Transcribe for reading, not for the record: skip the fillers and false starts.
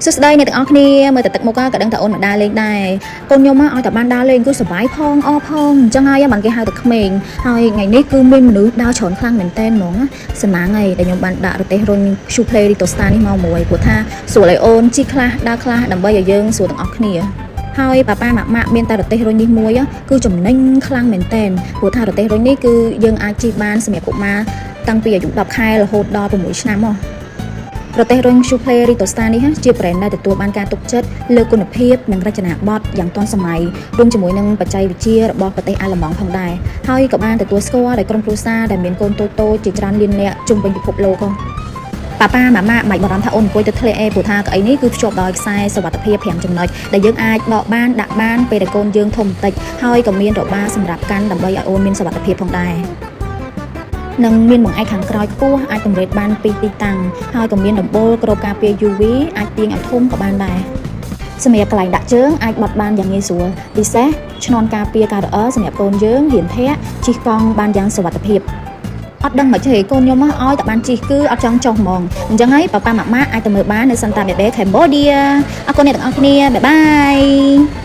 សួស្តីអ្នកទាំងអស់គ្នាមើលតែទឹកមុខក៏ដឹងថាអូនមិនដើរលេងដែរកូនខ្ញុំឲ្យតែបានដើរលេងគឺសុបាយផងអផងអញ្ចឹងហើយបានគេហៅតែក្មេងហើយថ្ងៃនេះគឺមានមនុស្សដើរច្រើនខ្លាំងមែនតើហ្មងសំណាងហើយដែលខ្ញុំបានដាក់រទេះរុញ Shoe Play Ritosta នេះមកមួយព្រោះថាស្រួលឲ្យអូនជីខ្លះដើរខ្លះដើម្បីឲ្យយើងស្រួលទាំងអស់គ្នាហើយប៉ាប៉ាម៉ាក់ម៉ាក់មានតែរទេះរុញនេះមួយគឺចំណេញខ្លាំងមែនតើព្រោះថារទេះរុញនេះគឺយើងអាចជិះបានសម្រាប់កុមារតាំងពីអាយុ10ខែរហូតដល់6ឆ្នាំមករទេះរុញ Shoe Play Ritosta នេះជា brand ដែលទទួលបានការទុកចិត្តលើគុណភាពនិងរចនាបថយ៉ាងទាន់សម័យរួមជាមួយនឹងបច្ចេកវិទ្យារបស់ប្រទេសអាល្លឺម៉ង់ផងដែរហើយក៏បានទទួលស្គាល់ដោយក្រុមគ្រួសារដែលមានកូនតូចៗជាច្រើនលាននាក់ជុំវិញពិភពលោកប៉ាប៉ាម៉ាម៉ាមិនបារម្ភថាអូនអង្គុយទៅធ្លាក់ព្រោះថាកៅអីនេះគឺភ្ជាប់ដោយខ្សែសុវត្ថិភាព5ចំណុចដែលយើងអាចដកបានដាក់បានពេលដែលកូនយើងធំបន្តិចហើយក៏មានរបាសម្រាប់កាន់ដើម្បីឲ្យអូនមានសុវត្ថិភាពផងដែរនិងមានបង្អែកខាងក្រោយខ្ពស់អាចពង្រីកបានពីទីតាំងហើយក៏មានដំបូលគ្របការពារ UV អាចទាញឲ្យធំក៏បានដែរសម្រាប់កន្លែងដាក់ជើងអាចបត់បានយ៉ាងងាយស្រួលពិសេសឈ្នាន់ការពារការរអិលសម្រាប់កូនយើងហ៊ានធាក់ជិះកង់បានយ៉ាងសុវត្ថិភាពអត់ដឹងមកទេកូនខ្ញុំឲ្យតែបានជិះគឺអត់ចង់ចុះហ្មងអញ្ចឹងហើយប៉ាប៉ាម៉ាក់ម៉ាក់អាចទៅមើលបាននៅ Santa Barbara Cambodia អរគុណអ្នកទាំងអស់គ្នាបាយបាយ